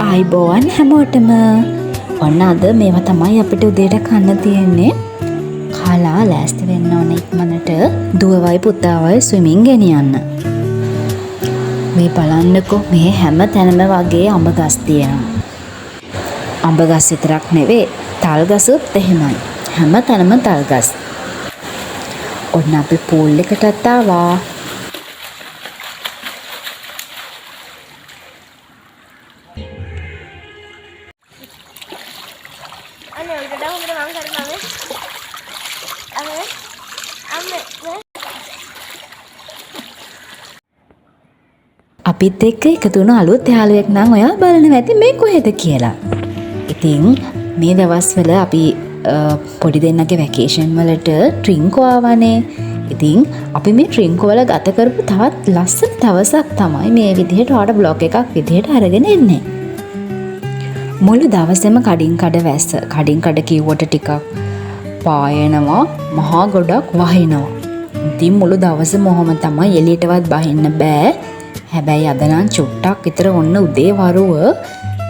ආයිබෝවන් හැමෝටම. ඔන්න අද මේවා තමයි අපිට උදේට කන්න තියෙන්නේ. කාලා ලෑස්ති වෙන්න ඕන ඉක්මනට දුවවයි පුතාවයි ස්විමින් ගෙනියන්න. මේ බලන්නකෝ මේ හැම තැනම වගේ අඹ ගස් තියෙනවා. අඹ ගස් විතරක් නෙවෙයි තල් ගසුත් එහෙමයි. හැම තැනම තල් ගස්. ඔන්න අපි පූල් එකටත් ආවා. අපිත් එක්ක එකතු වුණු අලුත් යාළුවෙක් නම් ඔයා බලනවා ඇති මේ කොහෙද කියලා. ඉතින් මේ දවස්වල අපි පොඩි දෙන්නගේ වැකේෂන් වලට ට්‍රින්කෝ ආවනේ. ඉතින් අපි මේ ට්‍රින්කෝ වල ගත කරපු තවත් ලස්සන දවසක් තමයි මේ විදිහට ඔයාලට බ්ලොග් එකක් විදිහට අරගෙන එන්නේ. මුළු දවසේම කඩින් කඩ වැස්ස. කඩින් කඩ කිව්වට ටිකක් පායනවා, මහා ගොඩක් වහිනවා. ඉතින් මුළු දවසම මොහොම තමයි එළියටවත් බහින්න බෑ. හැබැයි අද නම් චුට්ටක් විතර ඔන්න උදේ වරුව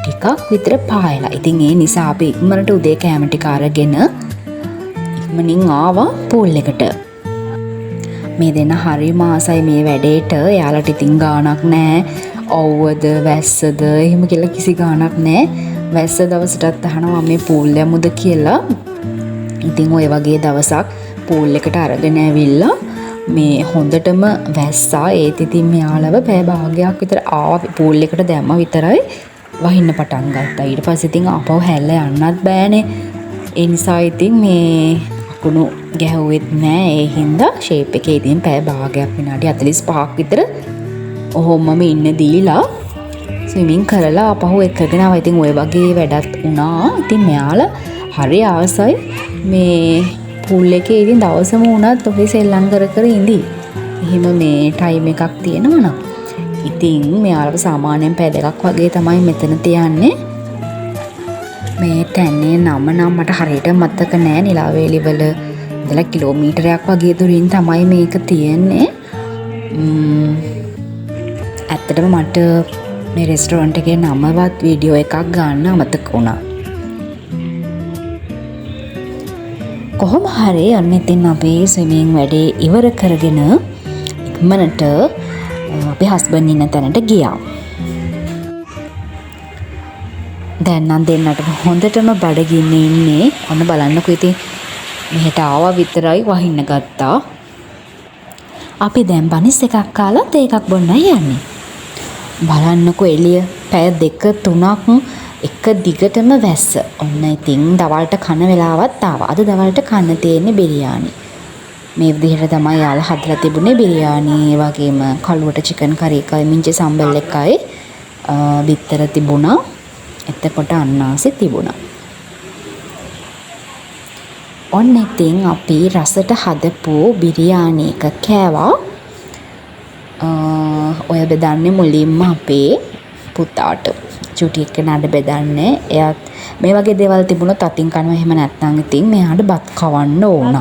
ටිකක් විතර පායලා. ඉතින් ඒ නිසා අපි ඉක්මනට උදේ කෑම ටික අරගෙන ඉක්මනින් ආවා පූල් එකට. මේ දෙන්න හරිම ආසයි මේ වැඩේට. එයාලට ඉතින් ගාණක් නැහැ. ඔව්වද වැස්සද එහෙම කියලා කිසි ගාණක් නැහැ. වැස්ස දවසටත් අහනවා මේ පූල් යමුද කියලා. ඉතින් ඔය වගේ දවසක් පූල් එකට අරගෙන ඇවිල්ලා මේ හොඳටම වැස්සා. ඒත් ඉතින් මෙයාලව පැය භාගයක් විතර ආවා පූල් එකට දැම්ම විතරයි වහින්න පටන් ගත්තා. ඊට පස්සේ ඉතින් ආපහු හැල්ල යන්නත් බෑනේ. ඒ නිසා ඉතින් මේ අකුණු ගැහුවෙත් නෑ. ඒ හින්දා ෂේප් එකේ ඉතින් පැය භාගයක් විනාඩි 45ක් විතර ඔහොමම ඉන්න දීලා ස්විමින් කරලා ආපහු එක්කගෙන ආවා. ඉතින් ওই වගේ වැඩක් වුණා. ඉතින් මෙයාලා හරි ආසයි මේ පූල් එකේ. ඉතින් දවසම වුණත් ඔහේ සෙල්ලම් කර කර ඉඳී. එහෙම මේ ටයිම් එකක් තියෙනවා නම්. ඉතින් මෙයාලව සාමාන්‍යයෙන් පැය දෙකක් වගේ තමයි මෙතන තියන්නේ. මේ තැන්නේ නම නම් මට හරියට මතක නෑ. නිලාවේලි වල ඉඳලා කිලෝමීටරයක් වගේ දුරින් තමයි මේක තියෙන්නේ. ඇත්තටම මට මේ රෙස්ටොරන්ට් එකේ නමවත් වීඩියෝ එකක් ගන්න අමතක වුණා. කොහොම හරි අන්න ඉතින් අපි ස්විමින් වැඩේ ඉවර කරගෙන ඉක්මනට අපේ හස්බන්ඩ් ඉන්න තැනට ගියා. දැන් නම් දෙන්නට හොඳටම බඩගින්නේ ඉන්නේ. ඔන්න බලන්නකෝ ඉතින් මෙහෙට ආවා විතරයි වහින්න ගත්තා. අපි දැන් බනිස් එකක් කාලා තේ එකක් බොන්නයි යන්නේ. බලන්නකෝ එළිය පැය 2-3ක් එක දිගටම වැස්ස. ඔන්න ඉතින් දවල්ට කන වෙලාවත් ආවා. අද දවල්ට කන්න තියෙන්නේ බිරියානි. මේ විදිහට තමයි යාළ හදලා තිබුණේ බිරියානි. ඒ වගේම කළුවට චිකන් කරි එකයි මිංචි සම්බල් එකයි බිත්තර තිබුණා. එතකොට අන්නාසි තිබුණා. ඔන්න ඉතින් අපි රසට හදපු බිරියානි එක කෑවා. ඔය බෙදන්නේ මුලින්ම අපේ පුතාට. චුටි එක්කෙනාට බෙදන්නේ. එයාත් මේ වගේ දේවල් තිබුණොත් අතින් කනවා. එහෙම නැත්නම් ඉතින් මෙයාට බත් කවන්න ඕන.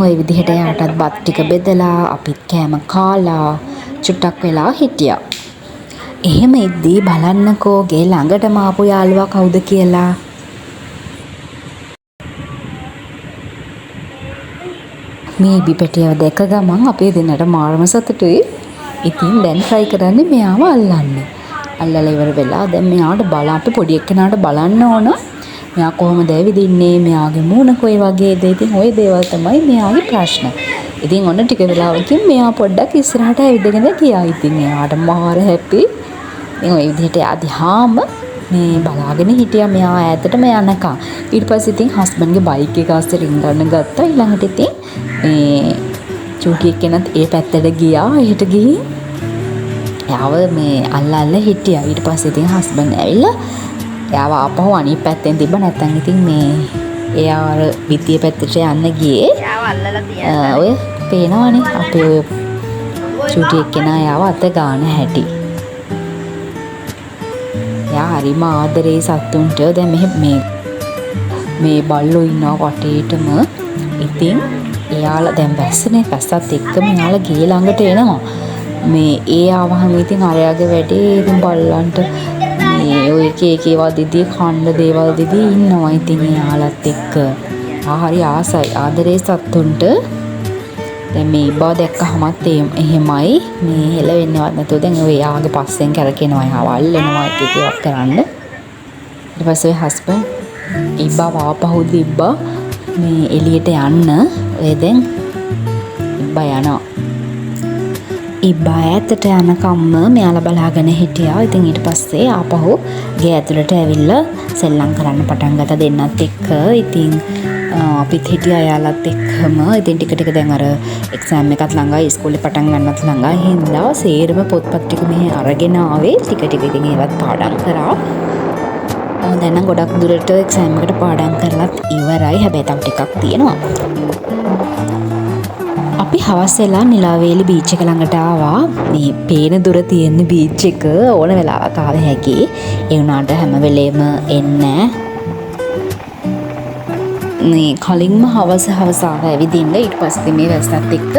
ඔය විදිහට එයාටත් බත් ටික බෙදලා අපිත් කෑම කාලා චුට්ටක් වෙලා හිටියා. එහෙම ඉද්දී බලන්නකෝ ගේ ළඟටම ආපු යාළුවා කවුද කියලා. මේ බිපැටියව දැක ගමන් අපේ දෙන්නට මාරම සතුටුයි. ඉතින් දැන් try කරන්නේ මෙයාව අල්ලන්න. අල්ලලා ඉවර වෙලා දැන් මෙයාට බලන්න අපි පොඩි එක්කෙනාට බලන්න ඕන. මෙයා කොහොමද ඇවිදින්නේ? මෙයාගේ මූණ කොයි වගේද? ඉතින් ওই දේවල් තමයි මෙයාගේ ප්‍රශ්න. ඉතින් ඔන්න ටික වෙලාවකින් මෙයා පොඩ්ඩක් ඉස්සරහට ඇවිදගෙන ගියා. ඉතින් එයාට මාර හැපි. ඉතින් ওই විදිහට ආදිහාම මේ බලාගෙන හිටියා මෙයා ඈතටම යනකම්. ඊට පස්සේ ඉතින් හස්බන්ඩ්ගේ බයික් එක ආස්සේ රින් ගන්න ගත්තා. ඊළඟට ඉතින් මේ චූටි එක්කෙනත් ඒ පැත්තට ගියා. එහෙට ගිහින් එයාව මේ අල්ල හිටියා. ඊට පස්සේ ඉතින් හස්බන්ඩ් ඇවිල්ලා එයාව ආපහු අනිත් පැත්තෙන් තිබ්බ. නැත්තම් ඉතින් මේ එයා අර පිටිය පැත්තට යන්න ගියේ. එයාව අල්ලලා තියන්න. ඔය පේනවනේ අපේ ඔය චූටි එක්කෙනා එයාව අත ගන්න හැටි. එයා හරිම ආදරේ සතුන්ට. දැන් මේ බල්ලෝ ඉන්නවා වටේටම. ඉතින් එයාලා දැන් වැස්සනේ වැස්සත් එක්කම එයාලා ගේ ළඟට එනවා. මේ ඒ ආවහම ඉතින් අරයාගේ වැඩේ ඉතින් බල්ලන්ට මේ ඔය එක ඒවා දිදී කණ්ඩ දේවල් දිදී ඉන්නවා ඉතින් එයාලත් එක්ක හරි ආසයි ආදරේ සත්තුන්ට දැන් මේ ඉබ්බා දැක්කහමත් එහෙමයි මේ හෙල වෙන්නවත් නැතුව දැන් ඔය යාගේ පස්සෙන් කරකිනවා එහා වල්ලෙනවා එක එකක් කරන්න ඊට පස්සේ හස්බන්ඩ් ඉබ්බා වාපහු දිබ්බා මේ එළියට යන්න ඔය දැන් ඉබ්බා යනවා ඉබ්බා ඈතට යනකම්ම මෙයාලා බලාගෙන හිටියා. ඉතින් ඊට පස්සේ ආපහු ගේ ඇතුළට ඇවිල්ලා සෙල්ලම් කරන්න පටන් ගත්තා දෙන්නත් එක්ක. ඉතින් අපිත් හිටියා එයාලත් එක්කම. ඉතින් ටික ටික දැන් අර එක්සෑම් එකත් ළඟයි ඉස්කෝලේ පටන් ගන්නත් ළඟයි. හින්දා සේරම පොත්පත් ටික මෙහෙ අරගෙන ආවේ. ටික ටික ඉතින් ඒවත් පාඩම් කරා. දැන් නම් ගොඩක් දුරට එක්සෑම් එකට පාඩම් කරලත් ඉවරයි. හැබැයි තව ටිකක් තියෙනවා. අපි හවස් වෙලා නිලාවේලි බීච් එක ළඟට ආවා. මේ පේන දුර තියෙන බීච් එක ඕන වෙලාවක ආව හැකි. ඒ වුණාට හැම වෙලේම එන්නේ මේ කලින්ම හවස ආව ඇවිදින්න. ඊට පස්සේ මේ වැස්සත් එක්ක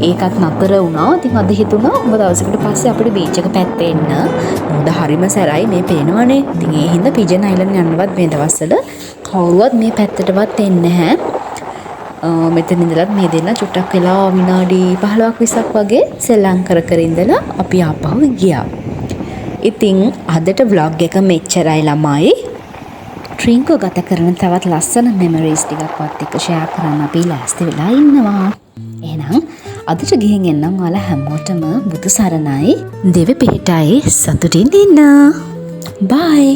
ඒකත් නතර වුණා. ඉතින් අද හිතුණා ඔබ දවසකට පස්සේ අපිට බීච් එක පැත්තේ එන්න. මොකද හරිම සැරයි මේ පේනවනේ. ඉතින් ඒ හින්දා පිජන් අයිලන්ඩ් යන්නවත් මේ දවස්වල කවුරුවත් මේ පැත්තටවත් එන්නේ නැහැ. මෙතන ඉඳලත් මේ දෙන්න චුට්ටක් වෙලා විනාඩි 15ක් 20ක් වගේ සෙල්ලම් කර කර ඉඳලා අපි ආපහු ගියා. ඉතින් අදට vlog එක මෙච්චරයි ළමයි. ට්‍රින්කෝ ගත කරන තවත් ලස්සන මෙමරිස් ටිකක්වත් එක්ක ෂෙයා කරන්න අපි ලෑස්ති වෙලා ඉන්නවා. එහෙනම් අදට ගිහින් එන්නම් ඔයාලා හැමෝටම බුදු සරණයි. දෙවි පිහිටයි සතුටින් ඉන්න. බයි.